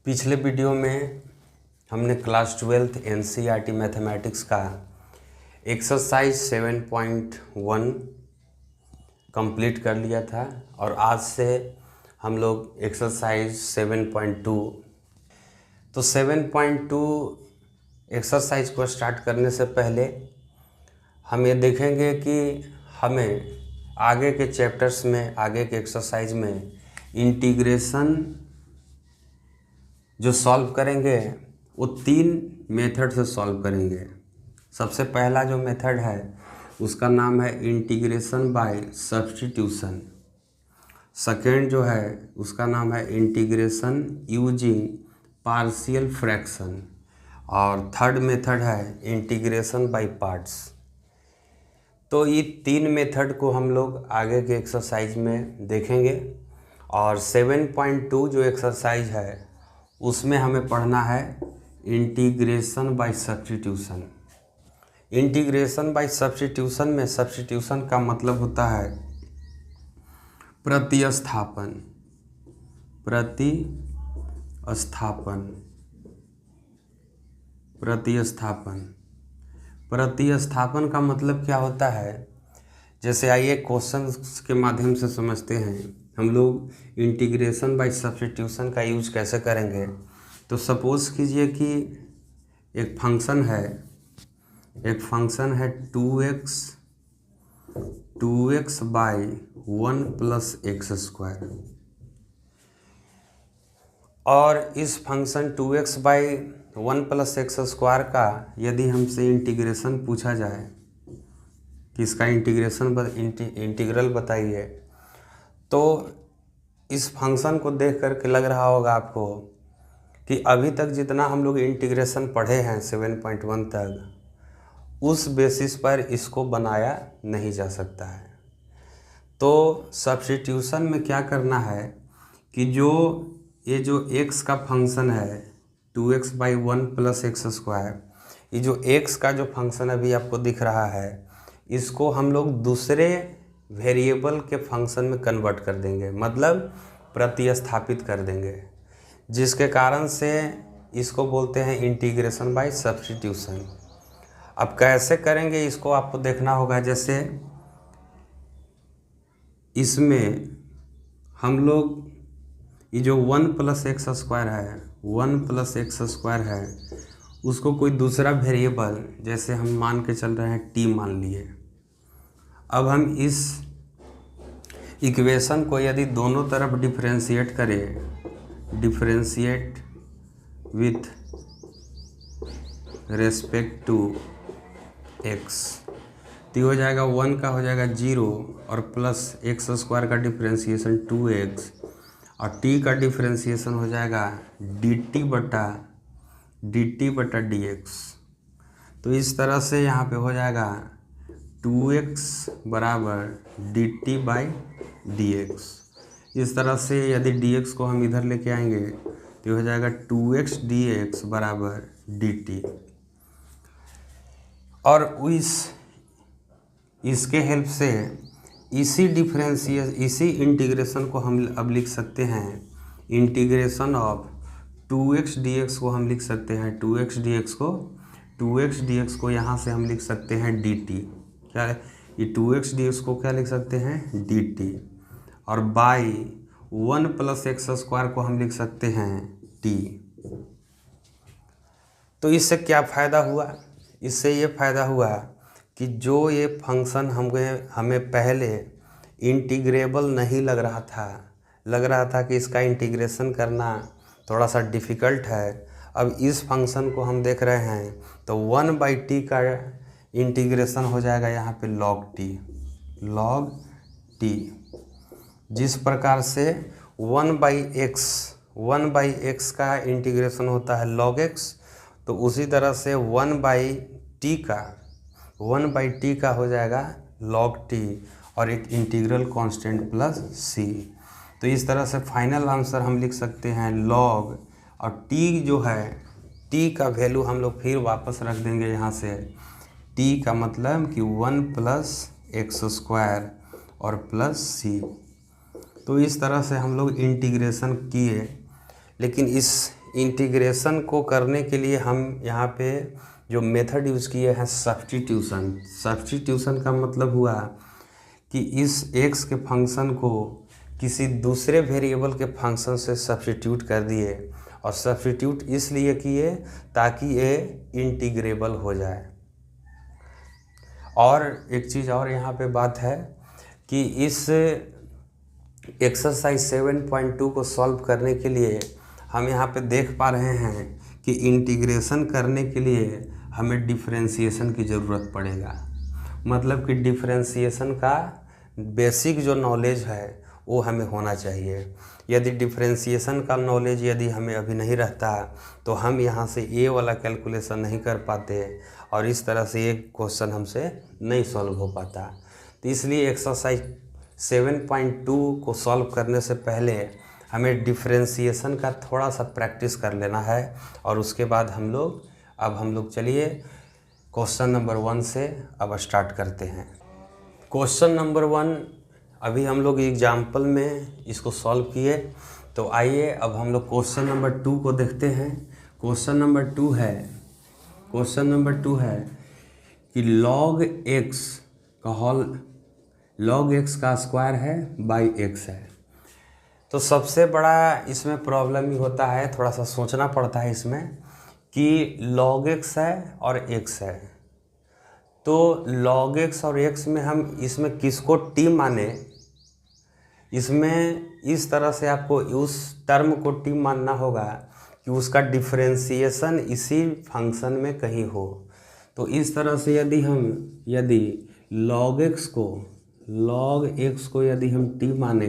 पिछले वीडियो में हमने क्लास 12th NCERT मैथमेटिक्स का एक्सरसाइज 7.1 कंप्लीट कर लिया था और आज से हम लोग एक्सरसाइज 7.2 तो 7.2 एक्सरसाइज को स्टार्ट करने से पहले हम ये देखेंगे कि हमें आगे के चैप्टर्स में, आगे के एक्सरसाइज में इंटीग्रेशन जो सॉल्व करेंगे वो 3 मेथड से सॉल्व करेंगे। सबसे पहला जो मेथड है उसका नाम है इंटीग्रेशन बाय सब्स्टिट्यूशन। सेकेंड जो है उसका नाम है इंटीग्रेशन यूजिंग पार्शियल फ्रैक्शन और थर्ड मेथड है इंटीग्रेशन बाय पार्ट्स। तो ये 3 मेथड को हम लोग आगे के एक्सरसाइज में देखेंगे और 7.2 जो एक्सरसाइज है उसमें हमें पढ़ना है integration by substitution. Integration by substitution में सब्स्टिट्यूशन का मतलब होता है प्रतिस्थापन। प्रतिस्थापन का मतलब क्या होता है, जैसे आइए क्वेश्चन के माध्यम से समझते हैं। हम लोग इंटीग्रेशन बाय सब्स्टिट्यूशन का यूज कैसे करेंगे। तो सपोज कीजिए कि एक फंक्शन है 2x by 1 plus x square और इस function 2x by 1 plus x square का यदि हमसे इंटीग्रेशन पूछा जाए कि इसका इंटीग्रल बताइए, तो इस फंक्शन को देख करके लग रहा होगा आपको कि अभी तक जितना हम लोग इंटीग्रेशन पढ़े हैं 7.1 तक, उस बेसिस पर इसको बनाया नहीं जा सकता है। तो सब्स्टिट्यूशन में क्या करना है कि ये जो x का फंक्शन है 2x by 1 plus x square, ये जो x का जो फंक्शन अभी आपको दिख रहा है, इसको हम लोग दूसरे वेरिएबल के फंक्शन में कन्वर्ट कर देंगे, मतलब प्रतिस्थापित कर देंगे, जिसके कारण से इसको बोलते हैं इंटीग्रेशन बाय सब्स्टिट्यूशन। अब कैसे करेंगे इसको आपको देखना होगा। जैसे इसमें हम लोग ये जो 1 प्लस एक्स स्क्वायर है उसको कोई दूसरा वेरिएबल, जैसे हम मान के चल रहे हैं t मान लिए। अब हम इस इक्वेशन को यदि दोनों तरफ डिफरेंशिएट करें, differentiate with respect to x, तो हो जाएगा 1 का हो जाएगा 0 और प्लस एक्स स्क्वायर का डिफरेंशिएशन 2x और t का डिफरेंशिएशन हो जाएगा dt बटा dx। तो इस तरह से यहाँ पे हो जाएगा 2x बराबर dt बाई dx। इस तरह से यदि dx को हम इधर लेके आएंगे तो हो जाएगा 2x dx बराबर dt। और इसके हेल्प से इसी इंटीग्रेशन को हम अब लिख सकते हैं, इंटीग्रेशन ऑफ 2x dx को हम लिख सकते हैं 2x dx को यहाँ से हम लिख सकते हैं dt। क्या है ये 2x dx को क्या लिख सकते हैं dt, और बाई 1 प्लस एक्स स्क्वायर को हम लिख सकते हैं t। तो इससे क्या फ़ायदा हुआ, इससे ये फ़ायदा हुआ कि जो ये फंक्शन हमें पहले इंटीग्रेबल नहीं लग रहा था कि इसका इंटीग्रेशन करना थोड़ा सा डिफ़िकल्ट है। अब इस फंक्शन को हम देख रहे हैं तो 1/t का इंटीग्रेशन हो जाएगा यहाँ पे log t। जिस प्रकार से 1/x का इंटीग्रेशन होता है log x, तो उसी तरह से 1/t का हो जाएगा log t और एक इंटीग्रल कांस्टेंट प्लस c। तो इस तरह से फाइनल आंसर हम लिख सकते हैं log, और t जो है t का वैल्यू हम लोग फिर वापस रख देंगे यहाँ से, t का मतलब कि 1 प्लस एक्स स्क्वायर और प्लस c। तो इस तरह से हम लोग इंटीग्रेशन किए, लेकिन इस इंटीग्रेशन को करने के लिए हम यहाँ पे जो मेथड यूज़ किए हैं सब्स्टिट्यूशन। सब्स्टिट्यूशन का मतलब हुआ कि इस x के फंक्शन को किसी दूसरे वेरिएबल के फंक्शन से सब्स्टिट्यूट कर दिए, और सब्स्टिट्यूट इसलिए किए ताकि ये इंटीग्रेबल हो जाए। और एक चीज़ और यहाँ पे बात है कि इस एक्सरसाइज 7.2 को सॉल्व करने के लिए हम यहाँ पे देख पा रहे हैं कि इंटीग्रेशन करने के लिए हमें डिफरेंशिएशन की ज़रूरत पड़ेगा। मतलब कि डिफरेंशिएशन का बेसिक जो नॉलेज है वो हमें होना चाहिए। यदि डिफरेंशिएशन का नॉलेज यदि हमें अभी नहीं रहता तो हम यहाँ से ये वाला कैलकुलेशन नहीं कर पाते, और इस तरह से ये क्वेश्चन हमसे नहीं सॉल्व हो पाता। तो इसलिए एक्सरसाइज 7.2 को सॉल्व करने से पहले हमें डिफरेंशिएशन का थोड़ा सा प्रैक्टिस कर लेना है, और उसके बाद हम लोग चलिए क्वेश्चन नंबर 1 से अब स्टार्ट करते हैं। क्वेश्चन नंबर 1 अभी हम लोग एग्जाम्पल में इसको सॉल्व किए, तो आइए अब हम लोग क्वेश्चन नंबर 2 को देखते हैं। क्वेश्चन नंबर 2 है कि log x का स्क्वायर है बाई x है। तो सबसे बड़ा इसमें प्रॉब्लम ही होता है, थोड़ा सा सोचना पड़ता है इसमें कि log x है और x है। तो log x और x में हम इसमें किसको t माने, इसमें इस तरह से आपको उस टर्म को t मानना होगा कि उसका डिफरेंशिएशन इसी फंक्शन में कहीं हो। तो इस तरह से यदि log x को यदि हम t माने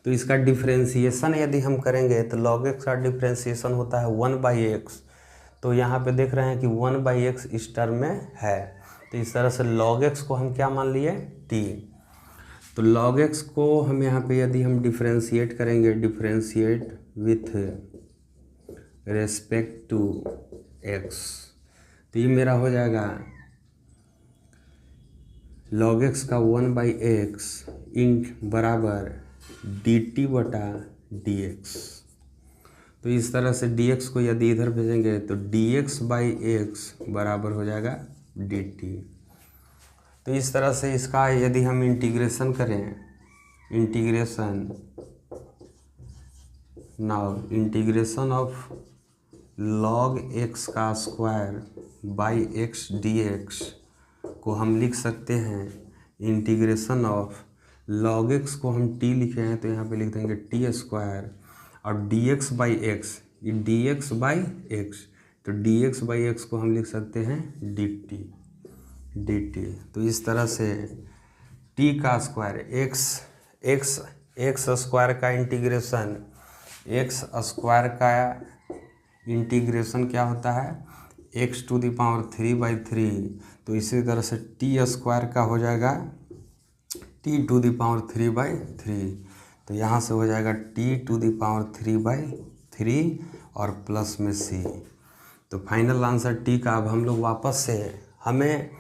तो इसका डिफरेंशिएशन यदि हम करेंगे तो log x का डिफरेंशिएशन होता है 1/x। तो यहाँ पे देख रहे हैं कि 1/x इस टर्म में है, तो इस तरह से log x को हम क्या मान लिए, t। तो log x को हम यहाँ पे यदि हम डिफरेंशिएट करेंगे, differentiate with respect to x, तो ये मेरा हो जाएगा log x का 1/x इंट बराबर dt बटा dx। तो इस तरह से dx को यदि इधर भेजेंगे तो dx/x बराबर हो जाएगा dt। तो इस तरह से इसका यदि हम इंटीग्रेशन करें, इंटीग्रेशन ऑफ log x का स्क्वायर बाई x dx को हम लिख सकते हैं इंटीग्रेशन ऑफ log x को हम t लिखे हैं तो यहाँ पे लिख देंगे t स्क्वायर, और dx/x, ये dx/x, तो dx/x को हम लिख सकते हैं dt। तो इस तरह से t का स्क्वायर x स्क्वायर का इंटीग्रेशन क्या होता है, x⁻³ तो इसी तरह से t स्क्वायर का हो जाएगा t⁻³ तो यहाँ से हो जाएगा t⁻³ और प्लस में c। तो फाइनल आंसर t का। अब हम लोग वापस से हमें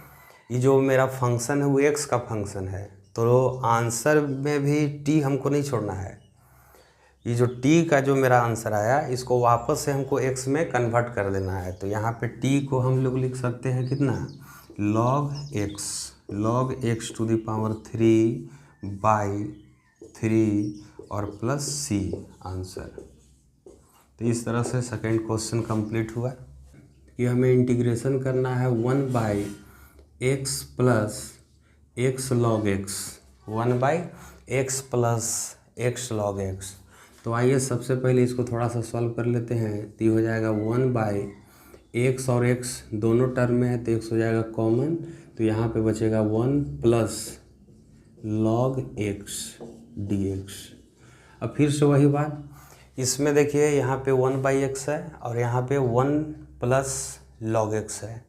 ये जो मेरा फंक्शन है वो x का फंक्शन है, तो आंसर में भी t हमको नहीं छोड़ना है। ये जो t का जो मेरा आंसर आया इसको वापस से हमको x में कन्वर्ट कर देना है। तो यहाँ पे t को हम लोग लिख सकते हैं कितना, log x/3 और प्लस c आंसर। तो इस तरह से सेकंड क्वेश्चन कंप्लीट हुआ कि हमें इंटीग्रेशन करना है 1/x plus x log x, 1/x plus x log x। तो आइए सबसे पहले इसको थोड़ा सा सॉल्व कर लेते हैं। तो ये हो जाएगा 1/x और x दोनों टर्म में है तो x हो जाएगा कॉमन, तो यहाँ पे बचेगा 1 प्लस log x dx। अब फिर से वही बात, इसमें देखिए यहाँ पे 1/x है और यहाँ पे 1 प्लस log x है।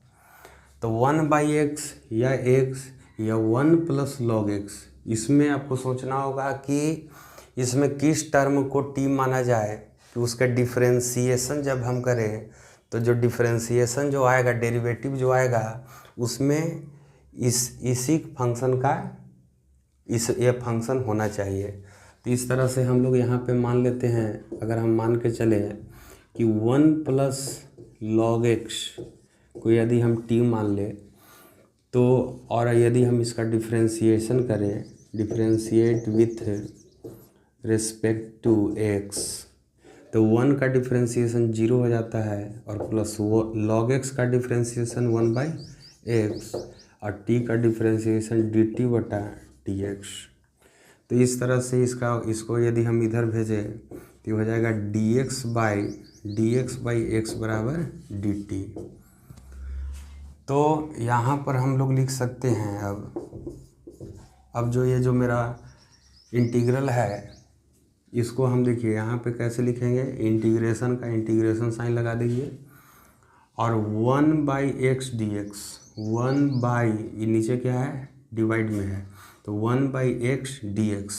तो 1/x या x या 1 प्लस log x, इसमें आपको सोचना होगा कि इसमें किस टर्म को t माना जाए कि उसका डिफरेंशिएशन जब हम करें तो जो डिफरेंशिएशन जो आएगा, डेरिवेटिव जो आएगा, उसमें इसी फंक्शन का ये फंक्शन होना चाहिए। तो इस तरह से हम लोग यहाँ पे मान लेते हैं, अगर हम मान के चले कि 1 प्लस log x को यदि हम t मान ले तो, और यदि हम इसका डिफ्रेंशिएशन करें, differentiate with respect to x, तो 1 का डिफ्रेंशिएशन 0 हो जाता है और प्लस वो log x का डिफ्रेंशिएशन 1/x और t का डिफ्रेंशिएशन dt/dx। तो इस तरह से इसको यदि हम इधर भेजें तो हो जाएगा dx/x बराबर dt। तो यहाँ पर हम लोग लिख सकते हैं अब जो ये जो मेरा इंटीग्रल है इसको हम देखिए यहाँ पे कैसे लिखेंगे, इंटीग्रेशन का इंटीग्रेशन साइन लगा दीजिए और 1/x dx, 1/, नीचे क्या है डिवाइड में है तो 1/x dx,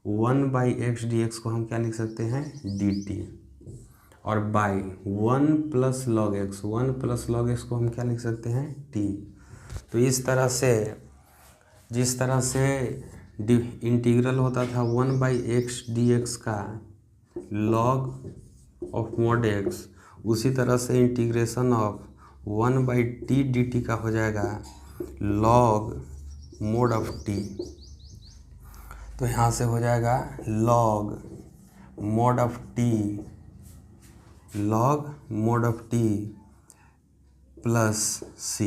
1/x dx को हम क्या लिख सकते हैं dt, और by 1 plus log x, 1 plus log x को हम क्या लिख सकते हैं t। तो इस तरह से जिस तरह से इंटीग्रल होता था 1/x dx का log ऑफ mod x, उसी तरह से इंटीग्रेशन ऑफ 1/t dt का हो जाएगा log mod ऑफ t। तो यहाँ से हो जाएगा log mod of t, log mod of t plus c।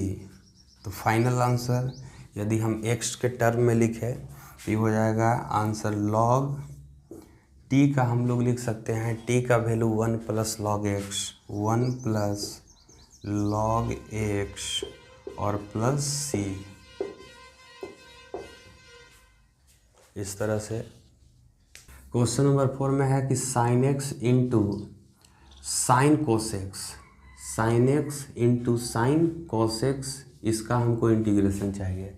तो फाइनल आंसर यदि हम x के टर्म में लिखें तो ये हो जाएगा आंसर log t का हम लोग लिख सकते हैं, t का value 1 plus log x, 1 plus log x और प्लस c। इस तरह से क्वेश्चन नंबर 4 में है कि sin x into sine cosec x, sine x into sine cosec x, इसका हमको इंटीग्रेशन चाहिए।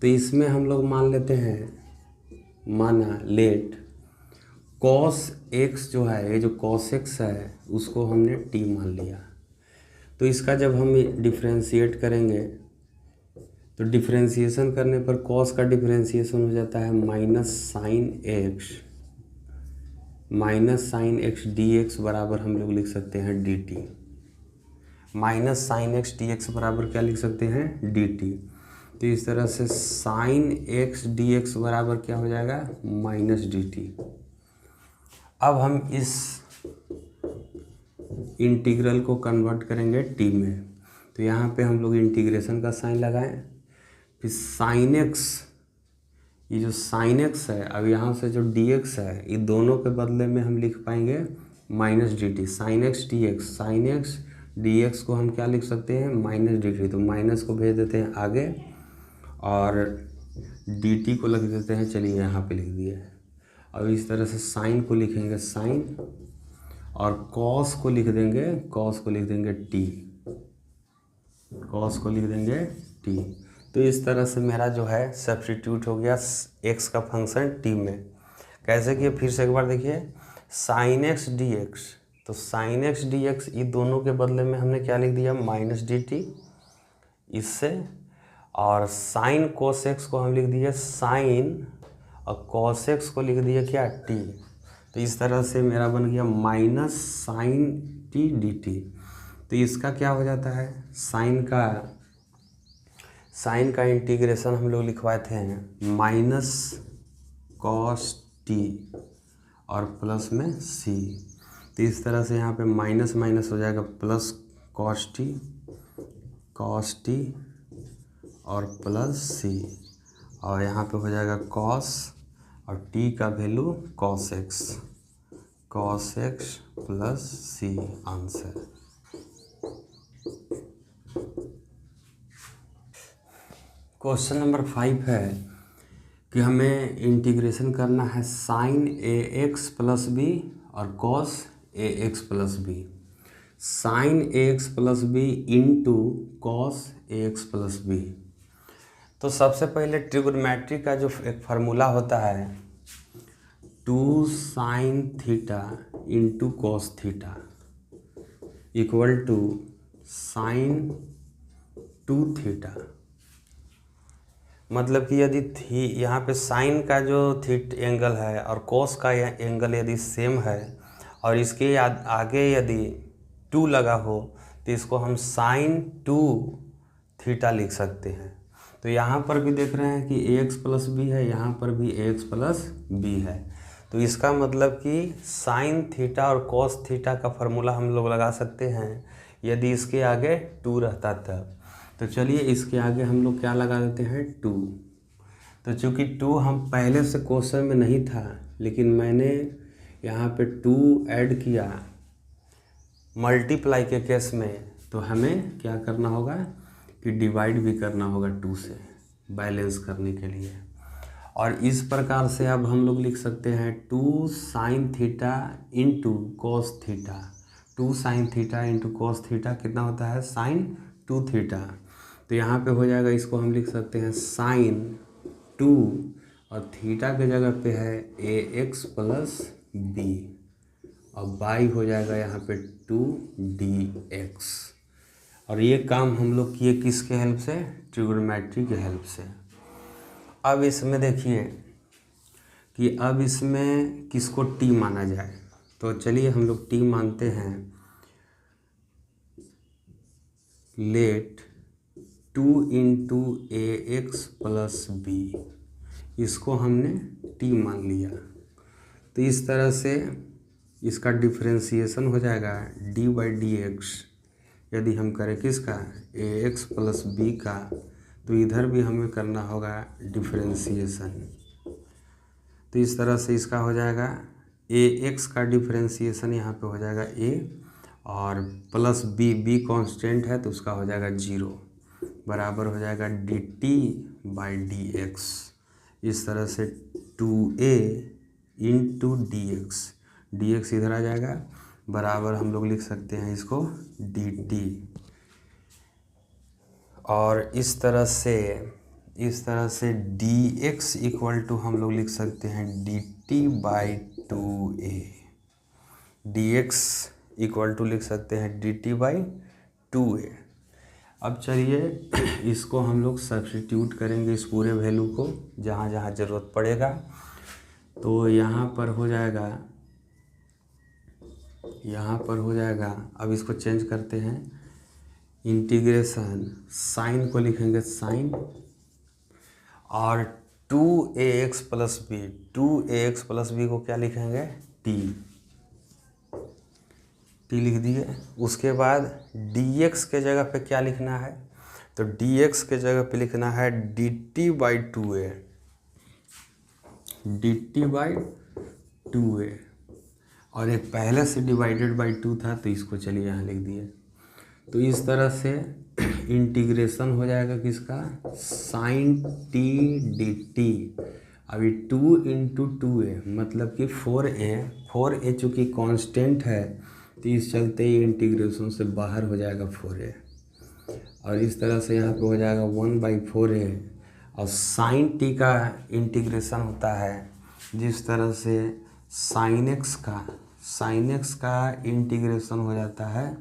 तो इसमें हम लोग मान लेते हैं, माना लेट कॉस एक्स जो है, ये जो कॉस एक्स है उसको हमने टी मान लिया। तो इसका जब हम डिफ्रेंशिएट करेंगे तो डिफ्रेंशिएशन करने पर कॉस का डिफ्रेंशिएशन हो जाता है minus sine x D x बराबर हम लोग लिख सकते हैं D T. Minus sine x D x बराबर क्या लिख सकते हैं डी टी। तो इस तरह से साइन एक्स डी एक्स बराबर क्या हो जाएगा माइनस डी टी। अब हम इस इंटीग्रल को कन्वर्ट करेंगे टी में। तो यहाँ पे हम लोग इंटीग्रेशन का साइन लगाएं, फिर साइन एक्स, ये जो साइन एक्स है, अब यहाँ से जो डी एक्स है, ये दोनों के बदले में हम लिख पाएंगे minus D T. Sine x D x, sine x D x को हम क्या लिख सकते हैं माइनस डी टी। तो माइनस को भेज देते हैं आगे और डी टी को लिख देते हैं, चलिए यहाँ पे लिख दिए। अब इस तरह से साइन को लिखेंगे साइन और कॉस को लिख देंगे, कॉस को लिख देंगे टी, कॉस को लिख देंगे टी। तो इस तरह से मेरा जो है सब्स्टिट्यूट हो गया एक्स का फंक्शन टी में। कैसे किए फिर से एक बार देखिए, साइन एक्स डी एक्स, तो साइन एक्स डी एक्स ये दोनों के बदले में हमने क्या लिख दिया माइनस डी टी इससे, और साइन कोस एक्स को हम लिख दिए साइन और कॉस एक्स को लिख दिया क्या टी। तो इस तरह से मेरा बन गया minus sine T D T. तो इसका क्या हो जाता है, साइन का इंटीग्रेशन हम लोग लिखवाए थे माइनस कॉस टी और प्लस में सी। तो इस तरह से यहाँ पे माइनस माइनस हो जाएगा प्लस कॉस टी और प्लस सी, और यहाँ पे हो जाएगा कॉस और टी का value cos x plus c answer. Question number 5 है कि हमें इंटीग्रेशन करना है sine a x plus b और cos a x plus b. Sine a x plus b into cos a x plus b. तो सबसे पहले ट्रिगोनोमेट्री का जो एक फार्मूला होता है 2 sine theta into cos theta equal to sine 2 theta. मतलब कि यदि यहाँ पे साइन का जो एंगल है और कॉस का एंगल यदि सेम है और इसके आगे यदि 2 लगा हो तो इसको हम साइन 2 थीटा लिख सकते हैं। तो यहाँ पर भी देख रहे हैं कि ax प्लस बी है, यहाँ पर भी ax प्लस बी है। तो इसका मतलब कि साइन थीटा और कॉस थीटा का फॉर्मूला हम लोग लगा सकते हैं यदि इसके आगे 2 रहता तब। तो चलिए इसके आगे हम लोग क्या लगा देते हैं 2। तो चूँकि 2 हम पहले से क्वेश्चन में नहीं था, लेकिन मैंने यहाँ पे 2 ऐड किया मल्टीप्लाई के केस में, तो हमें क्या करना होगा कि डिवाइड भी करना होगा 2 से बैलेंस करने के लिए। और इस प्रकार से अब हम लोग लिख सकते हैं 2 sine theta into cos theta. 2 sine theta into cos theta कितना होता है साइन 2 थीटा। तो यहाँ पे हो जाएगा, इसको हम लिख सकते हैं साइन 2 और थीटा के जगह पे है ax प्लस बी और बाई हो जाएगा यहाँ पे 2dx। और ये काम हम लोग किए किसके हेल्प से, ट्रिग्नोमेट्री के हेल्प से। अब इसमें देखिए कि अब इसमें किसको t माना जाए, तो चलिए हम लोग t मानते हैं। लेट 2 इंटू ax प्लस बी, इसको हमने t मान लिया। तो इस तरह से इसका डिफ्रेंसिएशन हो जाएगा d बाई डी एक्स। यदि हम करें किसका ax प्लस बी का, तो इधर भी हमें करना होगा डिफ्रेंसिएशन। तो इस तरह से इसका हो जाएगा ax का डिफ्रेंसिएशन यहाँ पे हो जाएगा a और प्लस b कांस्टेंट है तो उसका हो जाएगा 0 बराबर हो जाएगा dt बाई डी एक्स। इस तरह से 2a इंटू डी एक्स इधर आ जाएगा बराबर हम लोग लिख सकते हैं इसको dt। और इस तरह से dx इक्वल टू हम लोग लिख सकते हैं dt by 2a। dx equal to लिख सकते हैं dt बाई 2a। अब चलिए इसको हम लोग सब्स्टिट्यूट करेंगे इस पूरे वैल्यू को जहाँ जहाँ ज़रूरत पड़ेगा। तो यहाँ पर हो जाएगा, अब इसको चेंज करते हैं। इंटीग्रेशन साइन को लिखेंगे साइन और 2ax plus B, 2ax plus B को क्या लिखेंगे t लिख दिए। उसके बाद dx के जगह पे क्या लिखना है, तो dx के जगह पे लिखना है dt by 2a, dt by 2a। और एक पहले से डिवाइडेड बाई 2 था तो इसको चलिए यहाँ लिख दिए। तो इस तरह से इंटीग्रेशन हो जाएगा किसका साइन t dt। अभी 2 इंटू 2a मतलब कि 4a चूँकि कांस्टेंट है तो इस चलते ही इंटीग्रेशन से बाहर हो जाएगा 4a। और इस तरह से यहाँ पे हो जाएगा 1/4a। और साइन t का इंटीग्रेशन होता है जिस तरह से साइन x का इंटीग्रेशन हो जाता है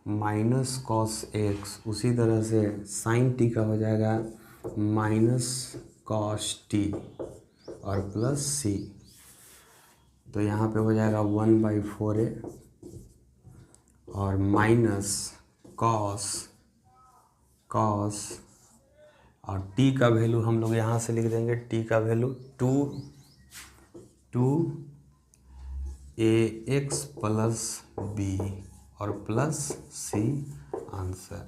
माइनस कॉस एक्स, उसी तरह से साइन t का हो जाएगा माइनस कॉस t और प्लस c। तो यहाँ पे हो जाएगा 1/4a और माइनस कॉस और t का वैल्यू हम लोग यहाँ से लिख देंगे, t का वैल्यू 2ax प्लस b और प्लस c आंसर।